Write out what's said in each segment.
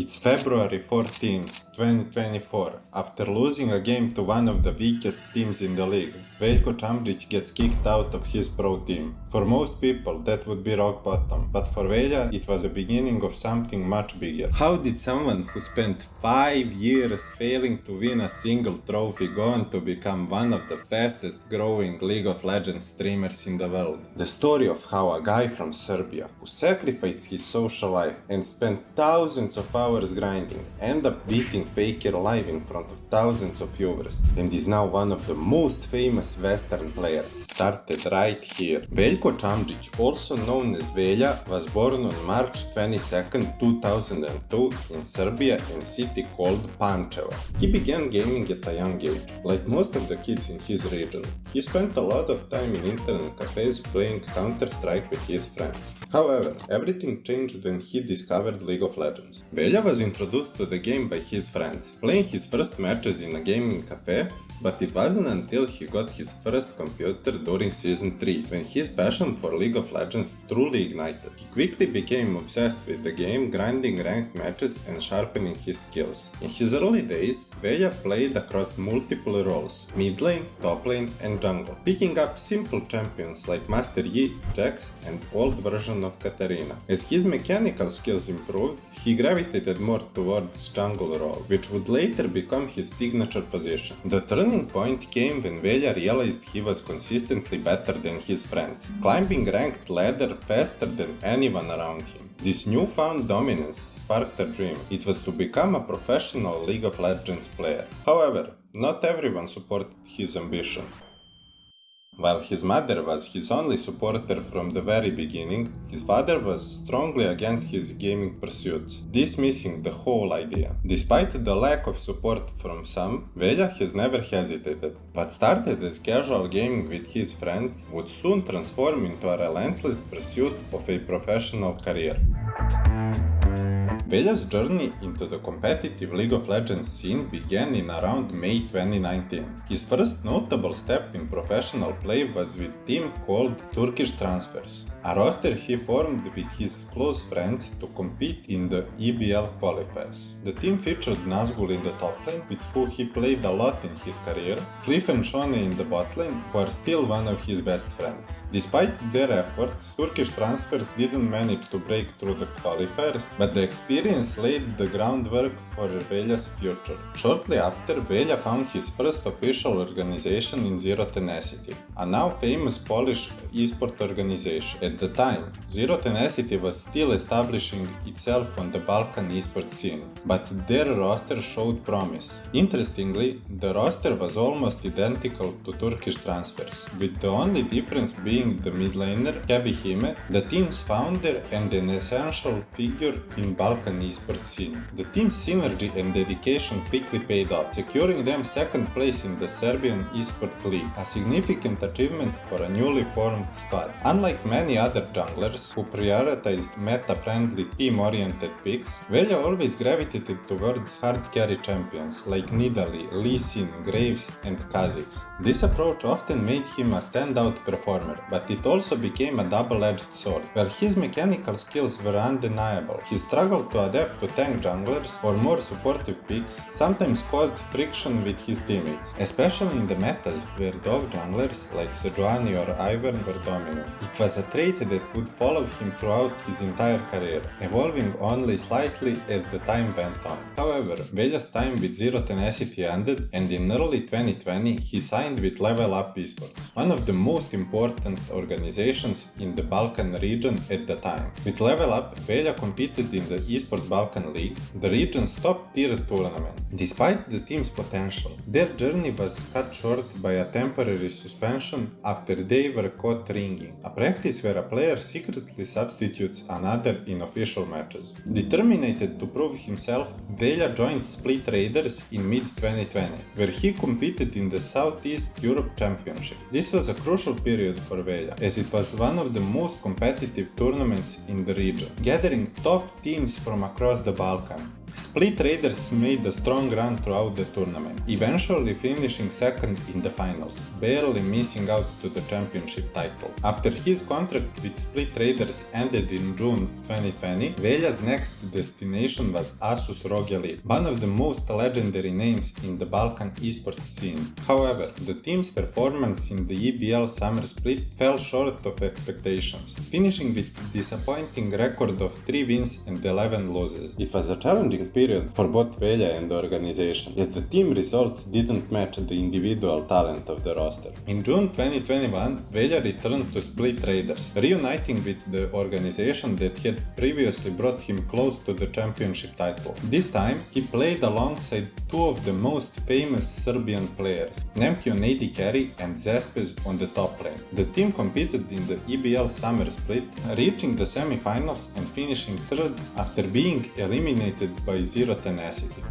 It's February 14th, 2024. After losing a game to one of the weakest teams in the league, Veljko Čamžić gets kicked out of his pro team. For most people, that would be rock bottom, but for Velja, it was the beginning of something much bigger. How did someone who spent 5 years failing to win a single trophy go on to become one of the fastest growing League of Legends streamers in the world? The story of how a guy from Serbia, who sacrificed his social life and spent thousands of hours grinding, ended up beating Faker live in front of thousands of viewers, and is now one of the most famous Western players, started right here. Veljko Čamžić, also known as Velja, was born on March 22nd, 2002 in Serbia in a city called Pančevo. He began gaming at a young age. Like most of the kids in his region, he spent a lot of time in internet cafes playing Counter-Strike with his friends. However, everything changed when he discovered League of Legends. Velja was introduced to the game by his friends, playing his first matches in a gaming cafe, but it wasn't until he got his first computer during Season 3, when his passion for League of Legends truly ignited. He quickly became obsessed with the game, grinding ranked matches and sharpening his skills. In his early days, Velja played across multiple roles: mid lane, top lane and jungle, picking up simple champions like Master Yi, Jax and old version of Katarina. As his mechanical skills improved, he gravitated more towards jungle role, which would later become his signature position. The turning point came when Velja realized he was consistently better than his friends, climbing ranked ladder faster than anyone around him. This newfound dominance sparked a dream. It was to become a professional League of Legends player. However, not everyone supported his ambition. While his mother was his only supporter from the very beginning, his father was strongly against his gaming pursuits, dismissing the whole idea. Despite the lack of support from some, Velja has never hesitated. What started as casual gaming with his friends would soon transform into a relentless pursuit of a professional career. Velja's journey into the competitive League of Legends scene began in around May 2019. His first notable step in professional play was with a team called Turkish Transfers, a roster he formed with his close friends to compete in the EBL qualifiers. The team featured Nazgul in the top lane, with who he played a lot in his career, Fliff and Shone in the bot lane, who are still one of his best friends. Despite their efforts, Turkish Transfers didn't manage to break through the qualifiers, but the experience laid the groundwork for Velja's future. Shortly after, Velja found his first official organization in Zero Tenacity, a now famous Polish esport organization. At the time, Zero Tenacity was still establishing itself on the Balkan esport scene, but their roster showed promise. Interestingly, the roster was almost identical to Turkish Transfers, with the only difference being the mid laner, Caedrel, the team's founder and an essential figure in Balkan esport scene. The team's synergy and dedication quickly paid off, securing them second place in the Serbian esport league, a significant achievement for a newly formed squad. Unlike many other junglers who prioritized meta-friendly, team-oriented picks, Velja always gravitated towards hard carry champions like Nidalee, Lee Sin, Graves and Kha'Zix. This approach often made him a standout performer, but it also became a double-edged sword. Where his mechanical skills were undeniable, he struggled to adapt to tank junglers or more supportive picks, sometimes caused friction with his teammates, especially in the metas where dog junglers like Sejuani or Ivern were dominant. It was a trait that would follow him throughout his entire career, evolving only slightly as the time went on. However, Velja's time with Zero Tenacity ended, and in early 2020 he signed with LevelUp Esports, one of the most important organizations in the Balkan region at the time. With LevelUp, Velja competed in the Esports Balkan League, the region's top-tier tournament. Despite the team's potential, their journey was cut short by a temporary suspension after they were caught ringing, a practice where a player secretly substitutes another in official matches. Determined to prove himself, Velja joined Split Raiders in mid-2020, where he competed in the Southeast Europe Championship. This was a crucial period for Velja, as it was one of the most competitive tournaments in the region, gathering top teams from across the Balkan. Split Raiders made a strong run throughout the tournament, eventually finishing second in the finals, barely missing out to the championship title. After his contract with Split Raiders ended in June 2020, Velja's next destination was Asus ROG Elite, one of the most legendary names in the Balkan esports scene. However, the team's performance in the EBL Summer Split fell short of expectations, finishing with a disappointing record of 3 wins and 11 losses. It was a challenging period for both Velja and the organization, as the team results didn't match the individual talent of the roster. In June 2021, Velja returned to Split Raiders, reuniting with the organization that had previously brought him close to the championship title. This time, he played alongside two of the most famous Serbian players, Nemki on AD carry and Zespes on the top lane. The team competed in the EBL Summer Split, reaching the semifinals and finishing third after being eliminated by Zero Tenacity.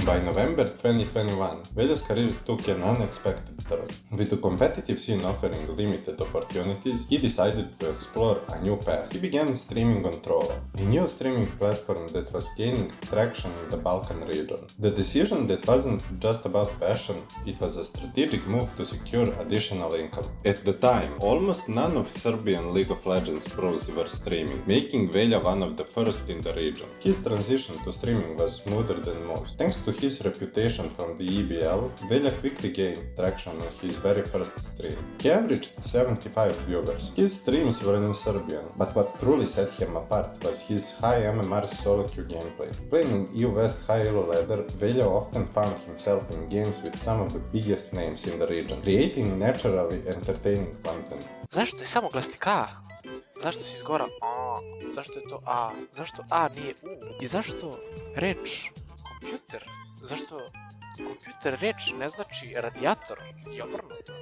By November 2021, Velja's career took an unexpected turn. With the competitive scene offering limited opportunities, he decided to explore a new path. He began streaming on Trovo, a new streaming platform that was gaining traction in the Balkan region. The decision that wasn't just about passion, it was a strategic move to secure additional income. At the time, almost none of Serbian League of Legends pros were streaming, making Velja one of the first in the region. His transition to streaming was smoother than most. Thanks to his reputation from the EBL, Velja quickly gained traction on his very first stream. He averaged 75 viewers. His streams were in Serbian, but what truly set him apart was his high MMR solo queue gameplay. Playing in EU West high elo ladder, Velja often found himself in games with some of the biggest names in the region, creating naturally entertaining content. Zašto je samo glasnik A? Zašto si izgora A? Zašto je to A? Zašto A nije U? I zašto reč kompjuter? Zašto kompjuter reč ne znači radijator i obrnuto?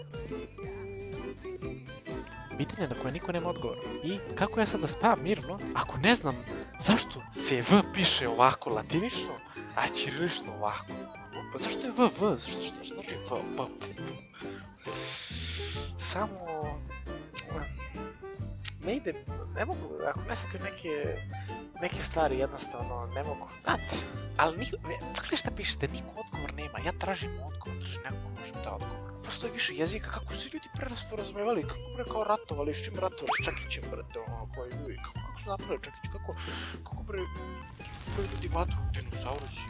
Pitanje na koje niko nema odgovor. I kako ja sad da spavam mirno ako ne znam zašto se V piše ovako latinično, a ćirilično ovako? Zašto je V? Što znači V? Samo... ne ide, ne mogu, ako ne shvatim neke stvari jednostavno ne mogu. Znate, ali pogledaj šta pišete, niko odgovor nema, ja tražim odgovor, tražim nekog ko može da odgovor. Postoji više jezika, kako su ljudi prerasporazumevali, kako bre kao ratovali, s čim ratovali, s Čakićem, brate, ono, koji ljudi, kako su napravili Čakić, kako bre ljudi vatru, dinosaurusi,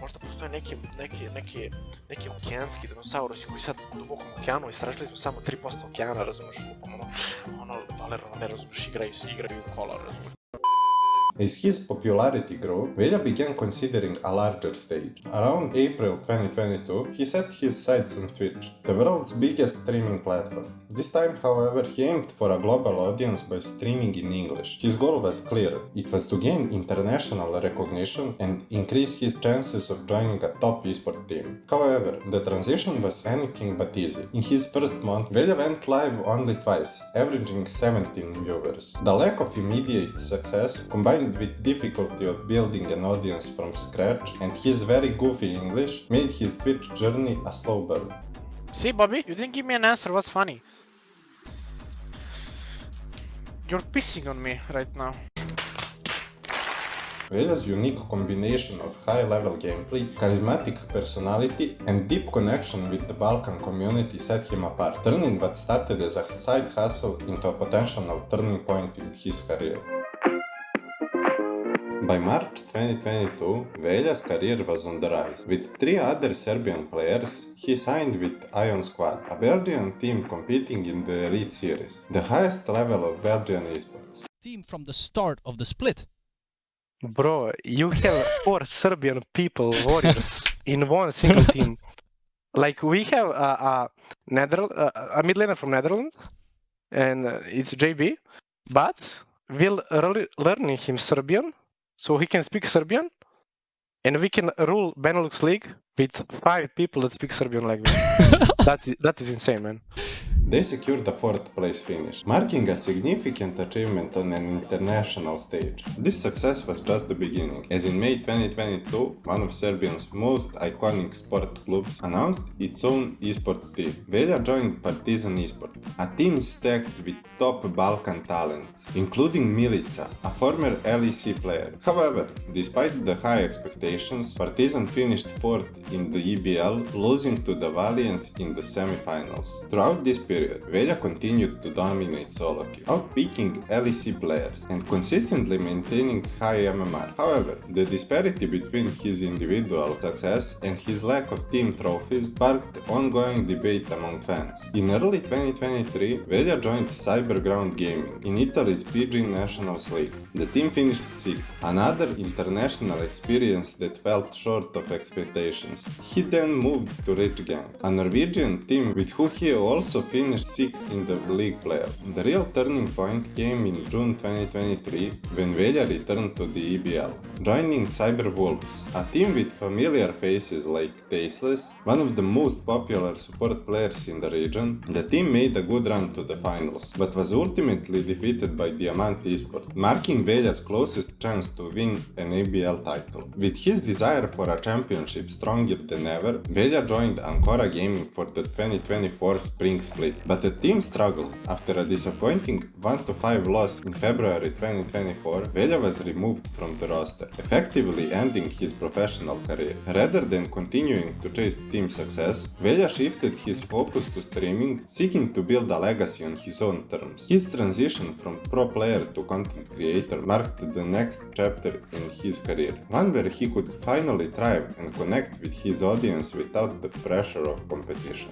možda postoje neki okeanski dinosaurusi koji sad u dubokom okeanu, istražili smo samo 3% okeana, razumiješ, ne razumiješ, igraju u kola, razumiješ. As his popularity grew, Velja began considering a larger stage. Around April 2022, he set his sights on Twitch, the world's biggest streaming platform. This time, however, he aimed for a global audience by streaming in English. His goal was clear. It was to gain international recognition and increase his chances of joining a top esport team. However, the transition was anything but easy. In his first month, Velja went live only twice, averaging 17 viewers. The lack of immediate success, combined with difficulty of building an audience from scratch and his very goofy English, made his Twitch journey a slow burn. See, Bobby, you didn't give me an answer. What's funny? You're pissing on me right now. Velja's unique combination of high-level gameplay, charismatic personality, and deep connection with the Balkan community set him apart, turning what started as a side hustle into a potential turning point in his career. By March 2022, Velja's career was on the rise. With 3 other Serbian players, he signed with Ion Squad, a Belgian team competing in the Elite Series, the highest level of Belgian esports. Team from the start of the split. Bro, you have 4 Serbian people, warriors, in one single team. Like, we have a mid laner from Netherlands, and it's JB, but we're learning him Serbian, so he can speak Serbian, and we can rule Benelux League with 5 people that speak Serbian language. That is insane, man. They secured a 4th place finish, marking a significant achievement on an international stage. This success was just the beginning, as in May 2022, one of Serbia's most iconic sport clubs announced its own esports team. Velja joined Partizan Esports, a team stacked with top Balkan talents, including Milica, a former LEC player. However, despite the high expectations, Partizan finished 4th in the EBL, losing to the Valiants in the semifinals. Throughout this period, Velja continued to dominate solo queue, outpeaking LEC players and consistently maintaining high MMR. However, the disparity between his individual success and his lack of team trophies sparked ongoing debate among fans. In early 2023, Velja joined Cyberground Gaming in Italy's PG Nationals League. The team finished 6th, another international experience that fell short of expectations. He then moved to Rich Gang, a Norwegian team with whom he also finished 6th in the league playoffs. The real turning point came in June 2023 when Velja returned to the EBL, joining Cyberwolves, a team with familiar faces like Tasteless, one of the most popular support players in the region. The team made a good run to the finals, but was ultimately defeated by Diamant Esports, marking Velja's closest chance to win an EBL title. With his desire for a championship stronger than ever, Velja joined Ancora Gaming for the 2024 spring split, but the team struggled. After a disappointing 1-5 loss in February 2024, Velja was removed from the roster, effectively ending his professional career. Rather than continuing to chase team success, Velja shifted his focus to streaming, seeking to build a legacy on his own terms. His transition from pro player to content creator marked the next chapter in his career, one where he could finally thrive and connect with his audience without the pressure of competition.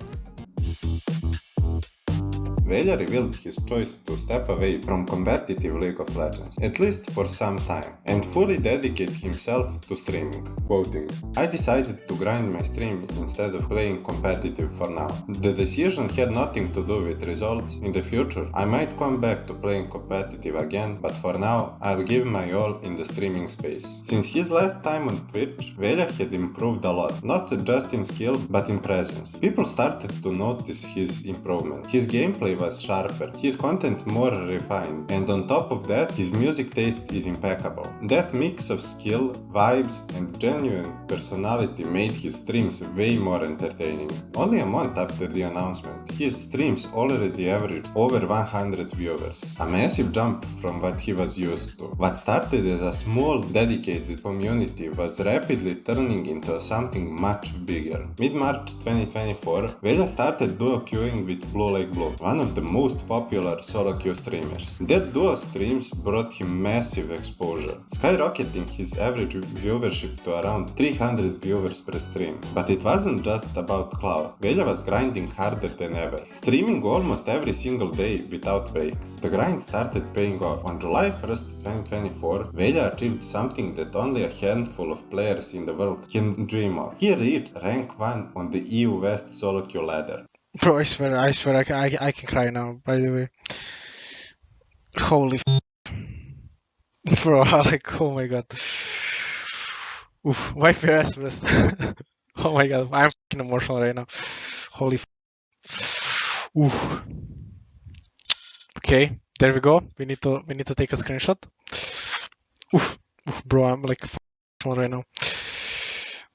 Velja revealed his choice to step away from competitive League of Legends, at least for some time, and fully dedicate himself to streaming. Quoting, "I decided to grind my stream instead of playing competitive for now. The decision had nothing to do with results. In the future, I might come back to playing competitive again, but for now, I'll give my all in the streaming space." Since his last time on Twitch, Velja had improved a lot, not just in skill, but in presence. People started to notice his improvement. His gameplay was sharper, his content more refined, and on top of that, his music taste is impeccable. That mix of skill, vibes, and genuine personality made his streams way more entertaining. Only a month after the announcement, his streams already averaged over 100 viewers, a massive jump from what he was used to. What started as a small, dedicated community was rapidly turning into something much bigger. Mid-March 2024, Velja started duo queuing with Blue Lake Blue, one of the most popular solo queue streamers. Their duo streams brought him massive exposure, skyrocketing his average viewership to around 300 viewers per stream. But it wasn't just about clout. Velja was grinding harder than ever, streaming almost every single day without breaks. The grind started paying off. On July 1st, 2024, Velja achieved something that only a handful of players in the world can dream of. He reached rank 1 on the EU West solo queue ladder. Bro, I swear, I can cry now, by the way. Holy bro, like, oh my god. Oof, wipe your ass first. Oh my god, I'm fucking emotional right now. Holy Oof. Okay, there we go. We need to take a screenshot. Oof, bro, I'm like emotional right now.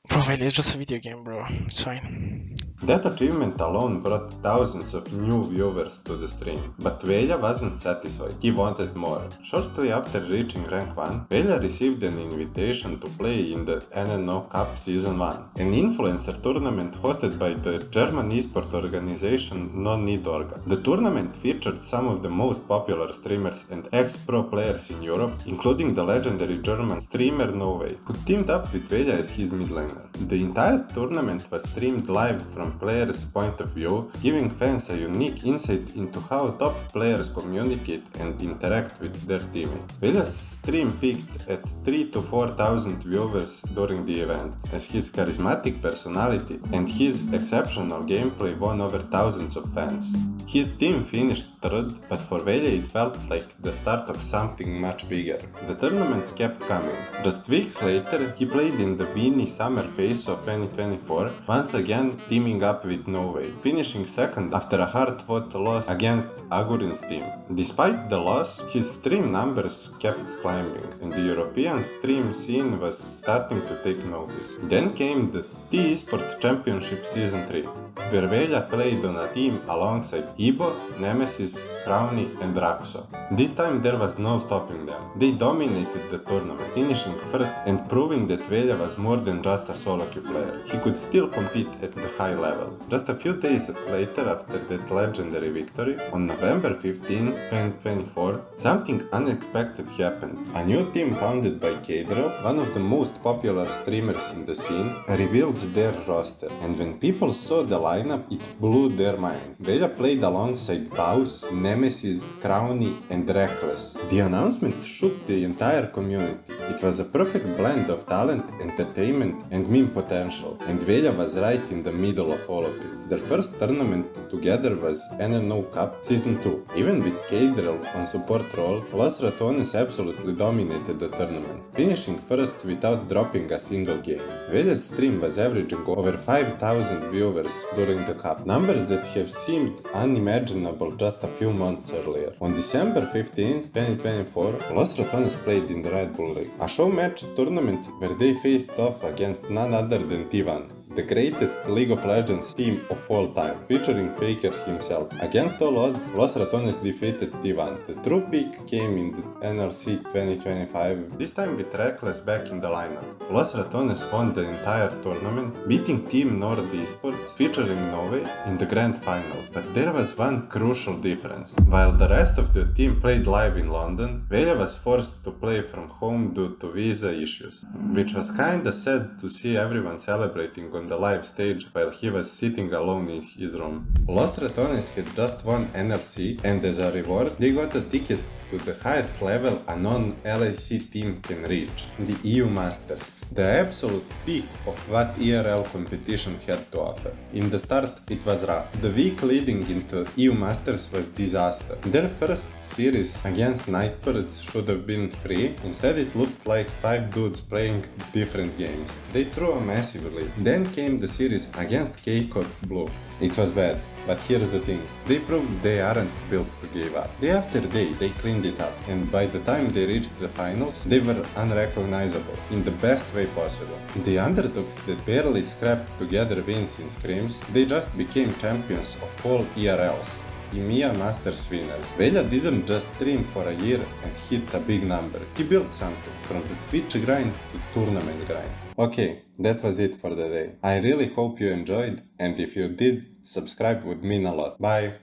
Bro, it's just a video game, bro. It's fine. That achievement alone brought thousands of new viewers to the stream, but Velja wasn't satisfied. He wanted more. Shortly after reaching rank 1, Velja received an invitation to play in the NNO Cup Season 1, an influencer tournament hosted by the German esport organization NoNidorga. The tournament featured some of the most popular streamers and ex-pro players in Europe, including the legendary German streamer Novay, who teamed up with Velja as his mid laner. The entire tournament was streamed live from players' point of view, giving fans a unique insight into how top players communicate and interact with their teammates. Velja's stream peaked at 3,000 to 4,000 viewers during the event, as his charismatic personality and his exceptional gameplay won over thousands of fans. His team finished third, but for Velja it felt like the start of something much bigger. The tournaments kept coming. Just weeks later, he played in the Vini Summer Phase of 2024, once again teaming keeping up with no way, finishing second after a hard-fought loss against Agurin's team. Despite the loss, his stream numbers kept climbing, and the European stream scene was starting to take notice. Then came the Esports Championship Season 3, where Velja played on a team alongside Ibo, Nemesis, Crownie and Rakso. This time there was no stopping them. They dominated the tournament, finishing first and proving that Velja was more than just a solo queue player. He could still compete at the high level. Just a few days later, after that legendary victory, on November 15, 2024, something unexpected happened. A new team founded by Caedrel, one of the most popular streamers in the scene, revealed their roster, and when people saw the lineup, it blew their mind. Velja played alongside Baus, Nemesis, Crownie and Rekkles. The announcement shook the entire community. It was a perfect blend of talent, entertainment and meme potential, and Velja was right in the middle of all of it. Their first tournament together was NNO Cup Season 2. Even with Caedrel on support role, Los Ratones absolutely dominated the tournament, finishing first without dropping a single game. Velja's stream was averaging over 5,000 viewers during the cup, numbers that have seemed unimaginable just a few months earlier. On December 15, 2024, Los Ratones played in the Red Bull League, a show match tournament where they faced off against none other than T1, the greatest League of Legends team of all time, featuring Faker himself. Against all odds, Los Ratones defeated T1. The true peak came in the NLC 2025, this time with Rekkles back in the lineup. Los Ratones won the entire tournament, beating Team Nord Esports, featuring Nove, in the grand finals. But there was one crucial difference. While the rest of the team played live in London, Velja was forced to play from home due to visa issues, which was kinda sad to see everyone celebrating on the live stage while he was sitting alone in his room. Los Ratones had just won NLC, and as a reward, they got a ticket to the highest level a non-LAC team can reach, the EU Masters, the absolute peak of what ERL competition had to offer. In the start, it was rough. The week leading into EU Masters was disaster. Their first series against Nightbirds should have been free, instead it looked like 5 dudes playing different games. They threw a massive lead. Then came the series against K-Corp Blue. It was bad. But here's the thing, they proved they aren't built to give up. Day after day, they cleaned it up, and by the time they reached the finals, they were unrecognizable, in the best way possible. The underdogs that barely scrapped together wins in scrims, they just became champions of all ERLs. EMEA Masters winners. Velja didn't just stream for a year and hit a big number. He built something, from the Twitch grind to tournament grind. Okay, that was it for the day. I really hope you enjoyed, and if you did, subscribe would mean a lot. Bye!